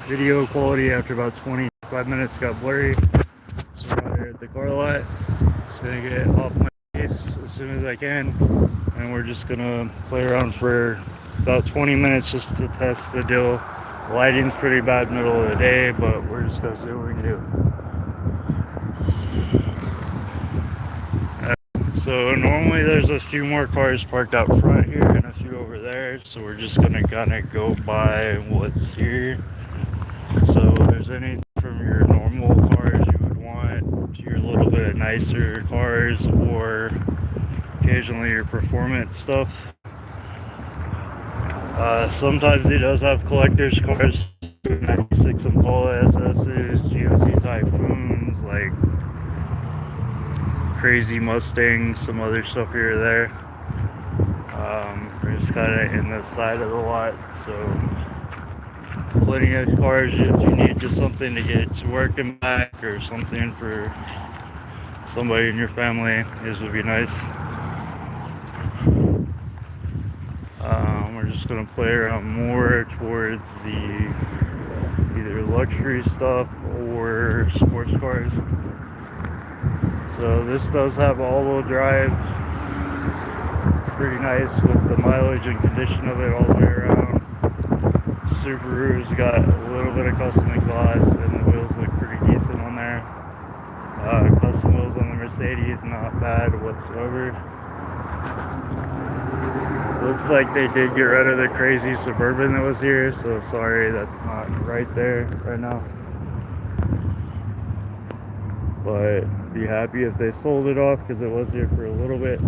video quality after about 25 minutes got blurry. So we're out here at the car lot. Just gonna get off my case as soon as I can, and we're just gonna play around for about 20 minutes just to test the deal. The lighting's pretty bad middle of the day, but we're just gonna see what we can do. So normally there's a few more cars parked out front here and a few over there, so we're just gonna kind of go by what's here. So if there's anything from your normal cars you would want to your little bit nicer cars, or occasionally your performance stuff. Sometimes he does have collector's cars, 96 Impala SS's, GMC Typhoons, like crazy Mustangs, some other stuff here or there. We're just kind of in the side of the lot, so plenty of cars if you need just something to get to work and back, or something for somebody in your family. This would be nice. We're just going to play around more towards the either luxury stuff or sports cars. So this does have all-wheel drive, pretty nice with the mileage and condition of it all the way around. Subaru's got a little bit of custom exhaust, and the wheels look pretty decent on there. Custom wheels on the Mercedes, not bad whatsoever. Looks like they did get rid of the crazy Suburban that was here, so sorry that's not right there right now. But be happy if they sold it off, because it was here for a little bit. So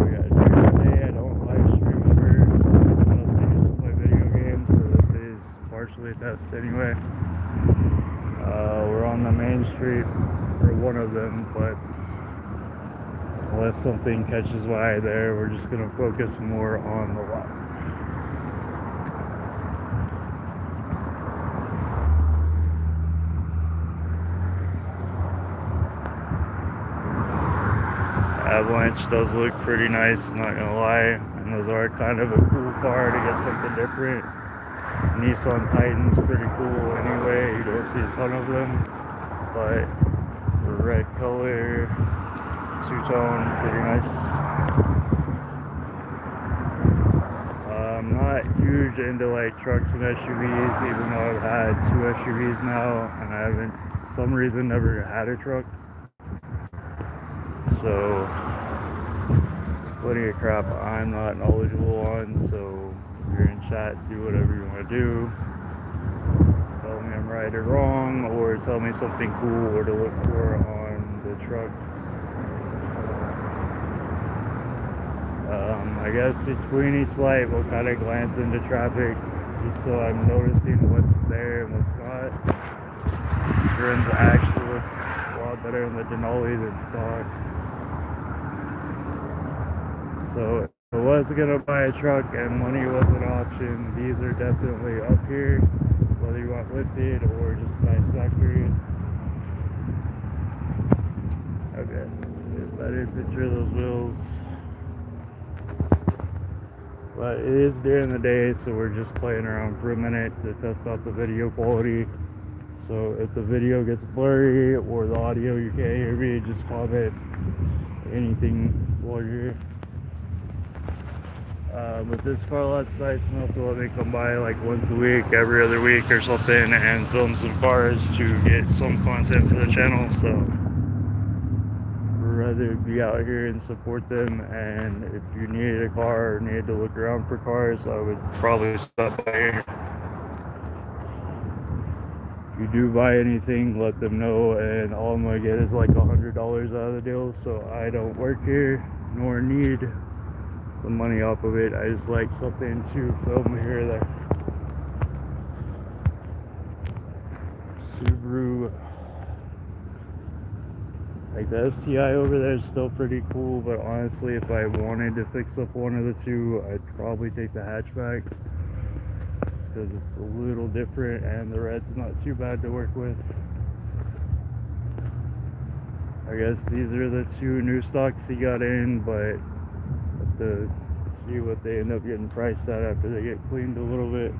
yeah, during the day I don't live stream ever. I mostly just play video games, so this is partially a test anyway. We're on the main street for one of them, but unless something catches my eye there, we're just going to focus more on the lot. Avalanche does look pretty nice, not gonna lie, and those are kind of a cool car to get something different. Nissan Titan's pretty cool anyway, you don't see a ton of them, but the red color, two-tone, pretty nice. I'm not huge into like trucks and SUVs, even though I've had 2 SUVs now, and I haven't, for some reason, never had a truck. So plenty of crap I'm not knowledgeable on, so if you're in chat, do whatever you want to do. Tell me I'm right or wrong, or tell me something cool or to look for on the trucks. I guess between each light we'll kind of glance into traffic, just so I'm noticing what's there and what's not. Rims actually look a lot better in the Denali than stock. So if I was gonna buy a truck and money was an option, these are definitely up here, whether you want lifted or just nice factory. Okay, get a better picture of those wheels. But it is during the day, so we're just playing around for a minute to test out the video quality. So if the video gets blurry or the audio you can't hear me, just comment anything while you're here. But this car lot's nice enough to let me come by like once a week, every other week or something, and film some cars to get some content for the channel. So I'd rather be out here and support them, and if you needed a car or needed to look around for cars, I would probably stop by here. If you do buy anything, let them know, and all I'm gonna get is like $100 out of the deal, so I don't work here nor need the money off of it. I just like something to film here or there. Subaru, like the STI over there is still pretty cool, but honestly if I wanted to fix up one of the two, I'd probably take the hatchback, because it's a little different and the red's not too bad to work with. I guess these are the 2 new stocks he got in, but the see what they end up getting priced at after they get cleaned a little bit.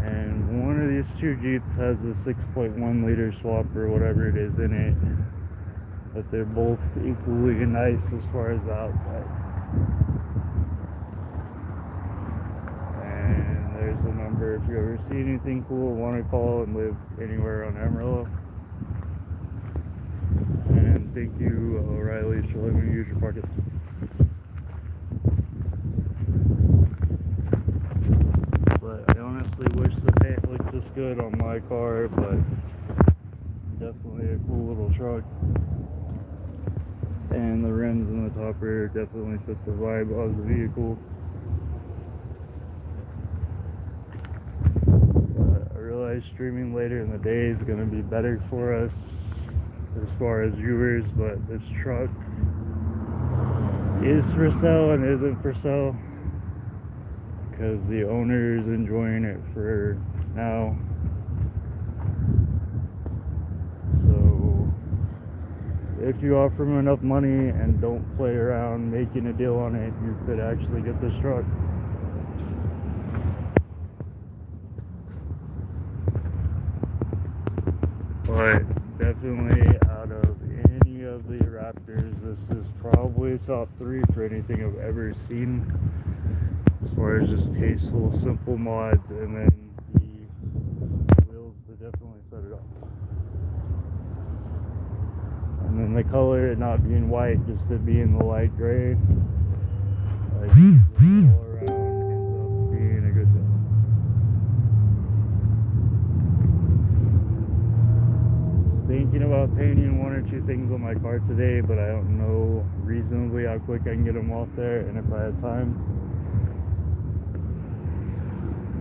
And one of these two Jeeps has a 6.1 liter swap or whatever it is in it, but they're both equally nice as far as the outside. And there's a number if you ever see anything cool, want to call and live anywhere on Amarillo. And thank you, O'Reilly's, for letting me use your parking. But I honestly wish the paint looked this good on my car, but definitely a cool little truck. And the rims and the topper definitely fit the vibe of the vehicle. But I realize streaming later in the day is going to be better for us as far as viewers, but this truck is for sale and isn't for sale because the owner is enjoying it for now. So if you offer him enough money and don't play around making a deal on it, you could actually get this truck. But definitely out of any of the Raptors, this is probably top 3 for anything I've ever seen as far as just tasteful, simple mods, and then the wheels to definitely set it up. And then the color, it not being white, just it being the light gray, like all around ends up being a good thing. Thinking about painting 1 or 2 things on my car today, but I don't know reasonably how quick I can get them off there and if I have time.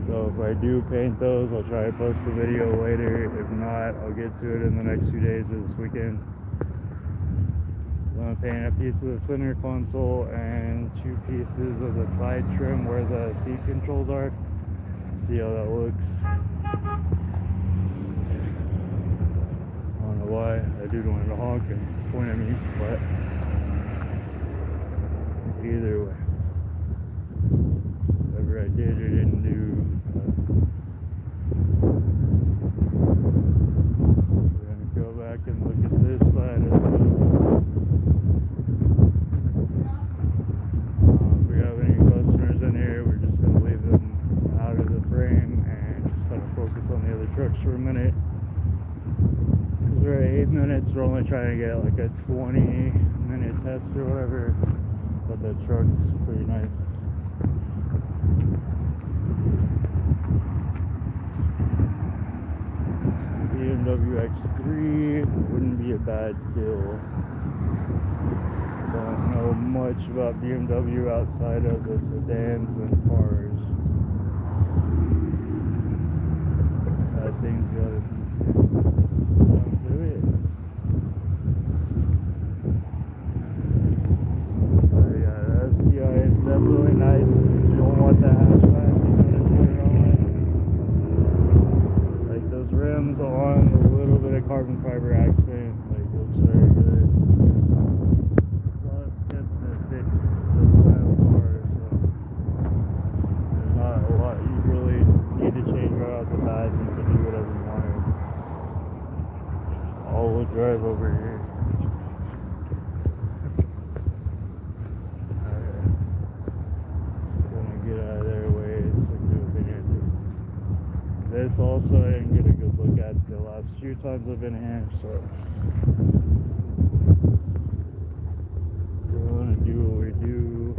So if I do paint those, I'll try to post a video later. If not, I'll get to it in the next few days or this weekend. I'm going to paint a piece of the center console and 2 pieces of the side trim where the seat controls are. See how that looks. Why I do wanted to honk and point at me, but either way, whatever I did or didn't do, we're gonna go back and look at this side as well. If we have any customers in here, we're just gonna leave them out of the frame and just kind of focus on the other trucks for a minute. We're at 8 minutes, we're only trying to get like a 20-minute test or whatever, but the truck's pretty nice. BMW X3 wouldn't be a bad deal. Don't know much about BMW outside of the sedans and cars. I think the other piece. Definitely nice. You don't want that hatchback, you gotta put it on. Like those rims on a little bit of carbon fiber accent, like looks very good. Plus gets to fix the style of car, so there's not a lot you really need to change right off the bat. You can do whatever you want. All-wheel drive over here. This also I didn't get a good look at the last few times I've been here, so we're gonna do what we do.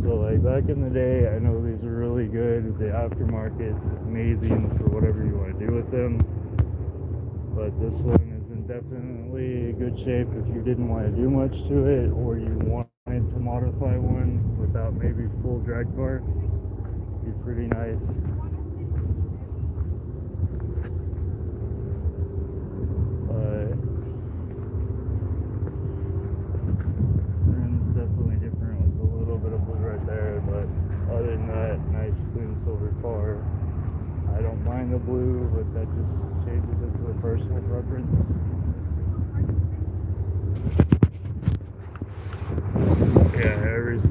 So like back in the day, I know these are really good. The aftermarket's amazing for whatever you want to do with them, but this one is in definitely good shape if you didn't want to do much to it, or you wanted to modify one without maybe full drag bar. Be pretty nice. But it's definitely different with a little bit of blue right there, but other than that, nice clean silver car. I don't mind the blue, but that just changes it to a personal preference.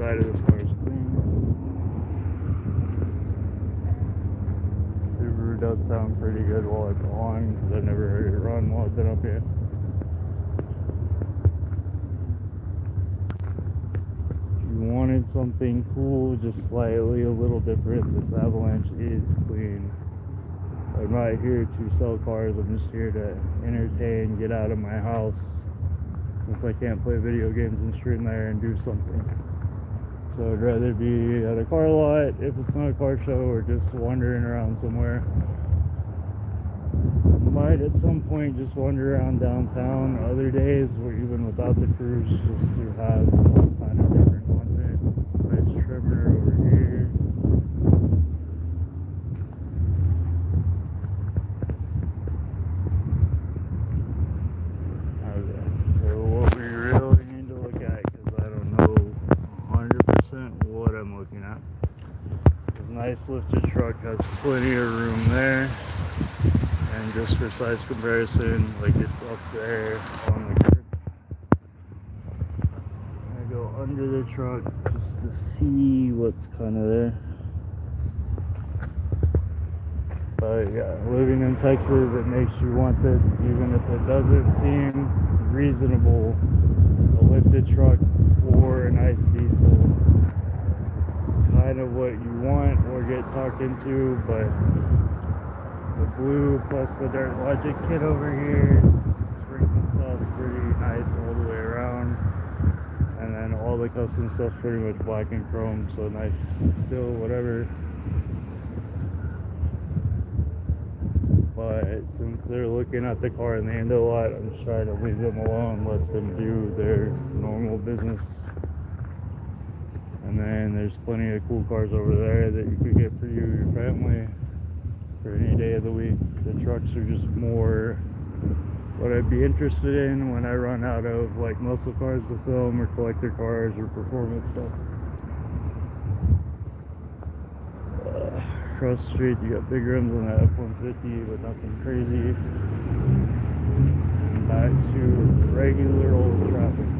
inside of this car is clean. Subaru does sound pretty good while it's on, because I've never heard it run while it's been up here. If you wanted something cool, just slightly a little different, this Avalanche is clean. I'm not here to sell cars, I'm just here to entertain, get out of my house. If I can't play video games and stream there and do something. So I'd rather be at a car lot if it's not a car show, or just wandering around somewhere. Might at some point just wander around downtown other days, or even without the cruise, just to have some kind of different content. Nice trimmer over here. Nice lifted truck, has plenty of room there, and just for size comparison, like it's up there on the curb. I go under the truck just to see what's kind of there. But yeah, living in Texas, it makes you want this, even if it doesn't seem reasonable. A lifted truck for a nice diesel, kind of what you want or get talked into. But the blue plus the Dirt Logic kit over here, springs and stuff pretty nice all the way around, and then all the custom stuff pretty much black and chrome, so nice still whatever. But since they're looking at the car in the end a lot, I'm just trying to leave them alone, let them do their normal business. And then there's plenty of cool cars over there that you could get for you or your family for any day of the week. The trucks are just more what I'd be interested in when I run out of like muscle cars to film, or collector cars, or performance stuff. Across the street you got big rims on that F-150, but nothing crazy. And back to regular old traffic.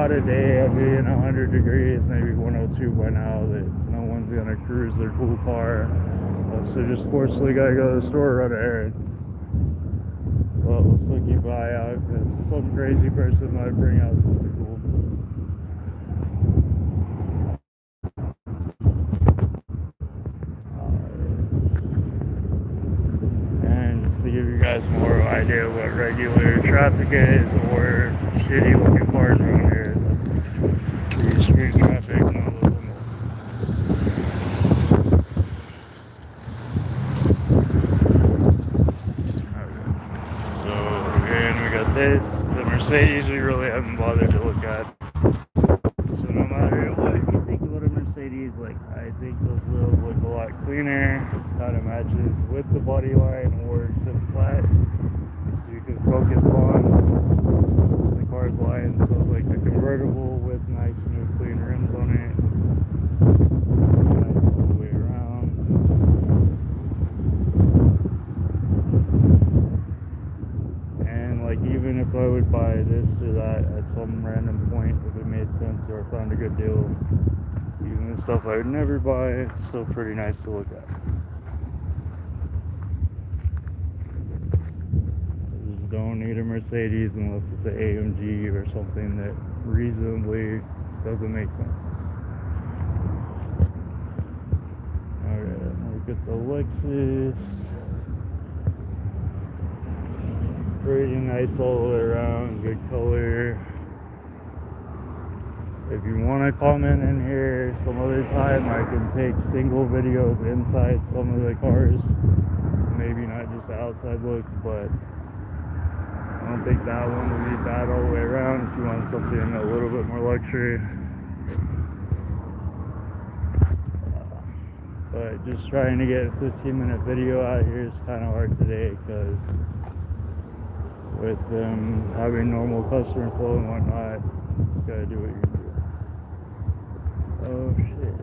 A day of being 100 degrees, maybe 102 by now, that no one's gonna cruise their cool car, so just forcefully gotta go to the store, run an errand. But we'll still keep an eye out, because some crazy person might bring out something cool. And just to give you guys more of an idea of what regular traffic is, or shitty looking cars around here. The street traffic, none of those symbols. Okay. So again, we got this. The Mercedes we really haven't bothered to look at. So no matter what you think about a Mercedes, like I think those wheels look a lot cleaner. Kind of matches with the body line, or sits flat, so you can focus on the car's line. So like a convertible with nice new clean rims on it, nice all the way around. And like even if I would buy this or that at some random point, if it made sense or I found a good deal, even the stuff I would never buy, it's still pretty nice to look at. Don't need a Mercedes unless it's an AMG or something that reasonably doesn't make sense. Alright, look at the Lexus. Pretty nice all the way around, good color. If you want to comment in here some other time, I can take single videos inside some of the cars. Maybe not just the outside look, but I don't think that one would be bad all the way around if you want something a little bit more luxury. But just trying to get a 15-minute video out here is kind of hard today, because with them having normal customer flow and whatnot, just gotta do what you can do. Oh shit.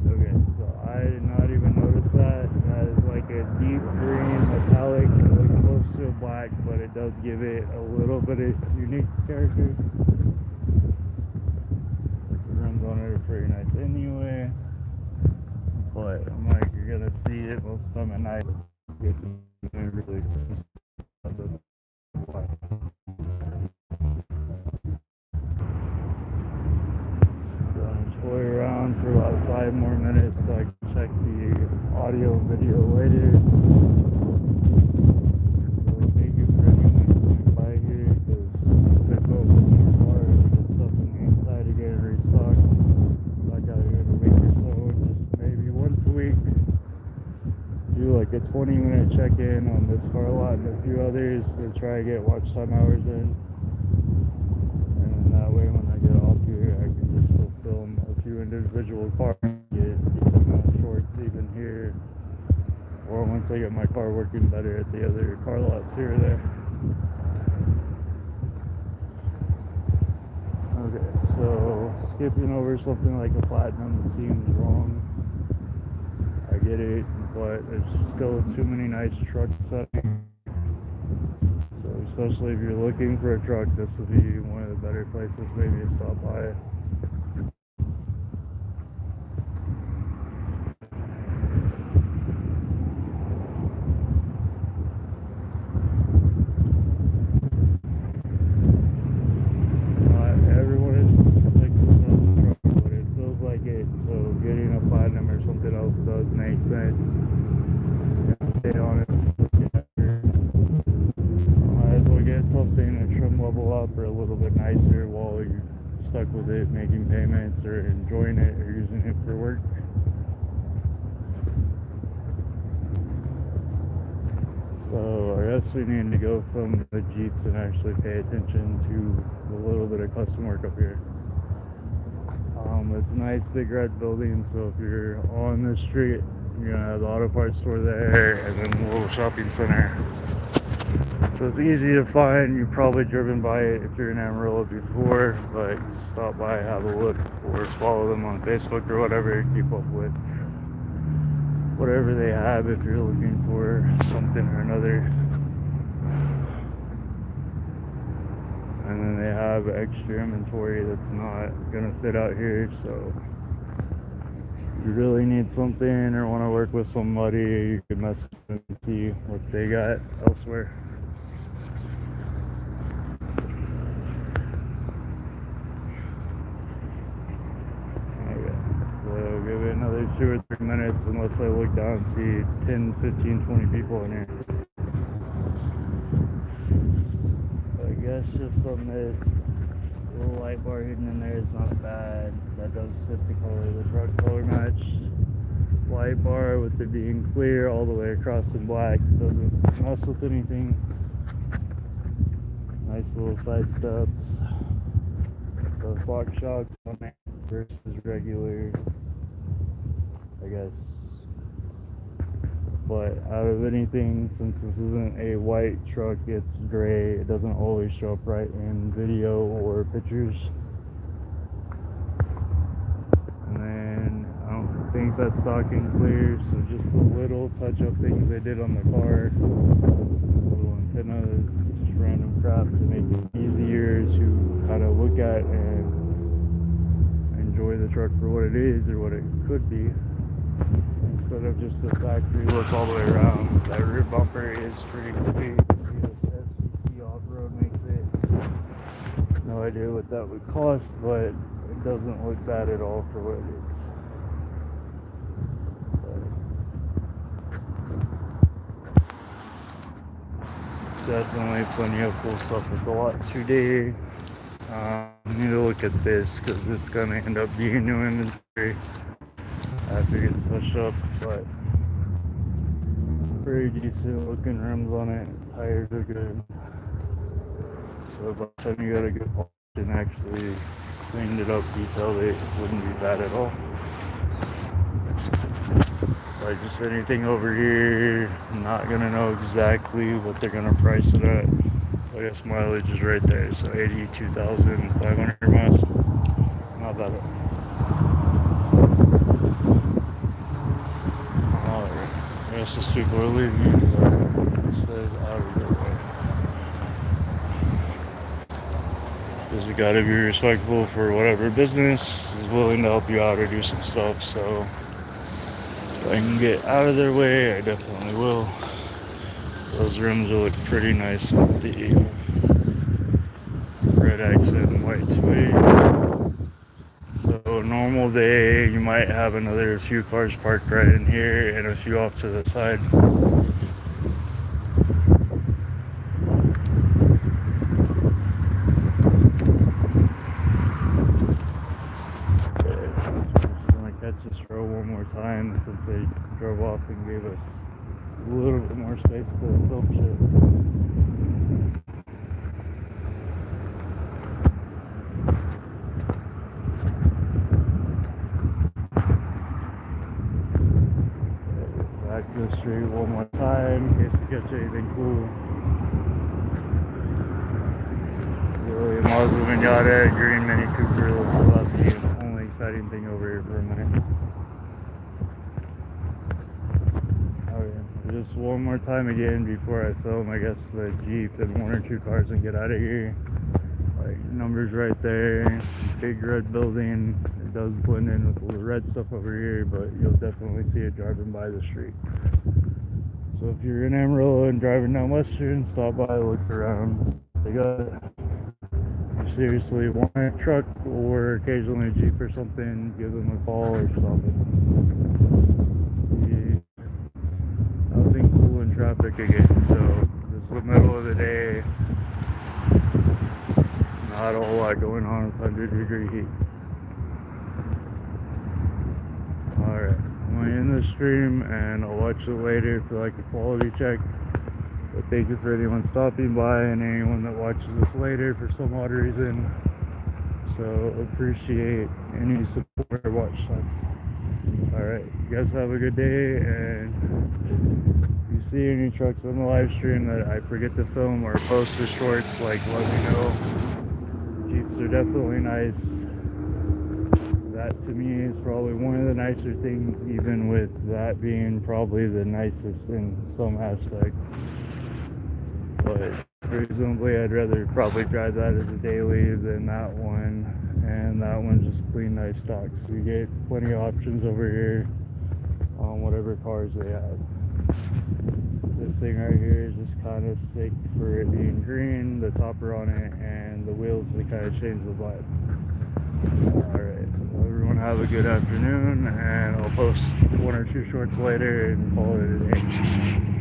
Okay, so I did not even notice that. That is like a deep green metallic, like close to a black, but it does give it a little bit of unique character. The rims on it are pretty nice anyway. But I'm like, you're gonna see it most of the time at night. It's really toy around for about 5 more minutes so I can check the audio video later. So thank you for anyone coming by here because pick up more cars and get stuff in the inside to get it restocked. Like out here in a week or so, just maybe once a week. Do like a 20-minute check-in on this car lot and a few others to try to get watch time hours in. And then that way when I get off here I can just still film a few individual cars and get decent amount of shorts even here. Or once I get my car working better at the other car lots here or there. Okay, so skipping over something like a platinum seems wrong. I get it, but there's still too many nice truck settings. So especially if you're looking for a truck, this would be one of the better places maybe to stop by. Not everyone is like this truck, but it feels like it. So getting a platinum or something else does make sense. Stay on it. Might as well get something to trim level up or a little bit nicer while you're stuck with it, making payments or enjoying it or using it for work. So I guess we need to go from the Jeeps and actually pay attention to a little bit of custom work up here. It's a nice big red building, so if you're on the street, you're gonna have the auto parts store there and then the little shopping center. So it's easy to find. You've probably driven by it if you're in Amarillo before, but just stop by, have a look, or follow them on Facebook or whatever, keep up with whatever they have if you're looking for something or another. And then they have extra inventory that's not gonna fit out here, so if you really need something or want to work with somebody, you can message them and see what they got elsewhere. Okay, so give it another 2 or 3 minutes unless I look down and see 10, 15, 20 people in here. I guess just on this little light bar hidden in there is not bad. That does fit the color. The truck color match light bar with it being clear all the way across in black doesn't mess with anything. Nice little side steps. Those box shocks on there versus regular, I guess. But out of anything, since this isn't a white truck, it's gray. It doesn't always show up right in video or pictures. And then I don't think that's stock and clear, so just the little touch-up things they did on the car, little antennas, just random crap to make it easier to kind of look at and enjoy the truck for what it is or what it could be, instead of just the factory look all the way around. That rear bumper is pretty sweet. SVC off-road makes it. No idea what that would cost, but it doesn't look bad at all for what it is. Definitely plenty of cool stuff with the lot today. I need to look at this because it's going to end up being new inventory after it gets touched up, but pretty decent looking rims on it. Tires are good. So by the time you got a good polish and actually cleaned it up, detailed it, wouldn't be bad at all. Like just anything over here, I'm not gonna know exactly what they're gonna price it at. I guess mileage is right there, so 82,500 miles. not bad. Alright. I guess those people are leaving, but it stays out of their way. Because you gotta be respectful for whatever business is willing to help you out or do some stuff, so if I can get out of their way, I definitely will. Those rims will look pretty nice with the red accent and white suede. So normal day, you might have another few cars parked right in here and a few off to the side. Catch this row one more time since they drove off and gave us a little bit more space to film shit. Back to the street one more time in case we catch anything cool. Really, Mazda Miata green Mini Cooper looks about the only exciting thing over here for a minute. Just one more time again before I film, I guess, the Jeep and one or two cars and get out of here. Like, numbers right there, big red building. It does blend in with the red stuff over here, but you'll definitely see it driving by the street. So if you're in Amarillo and driving down Western, stop by, look around. They got it. If you seriously want a truck or occasionally a Jeep or something, give them a call or something. Nothing cool in traffic again, so this is the middle of the day. Not a whole lot going on with 100-degree heat. Alright, I'm going to end the stream and I'll watch it later for like a quality check. But thank you for anyone stopping by and anyone that watches this later for some odd reason. So appreciate any support or watch time. Alright, you guys have a good day, and if you see any trucks on the live stream that I forget to film or post the shorts, like, let me know. Jeeps are definitely nice. That to me is probably one of the nicer things, even with that being probably the nicest in some aspect. But reasonably, I'd rather probably drive that as a daily than that one. And that one's just clean, nice stock. So you get plenty of options over here on whatever cars they have. This thing right here is just kind of sick for it being green, the topper on it, and the wheels, they kind of change the vibe. Alright, well, everyone have a good afternoon, and I'll post one or two shorts later and call it a day.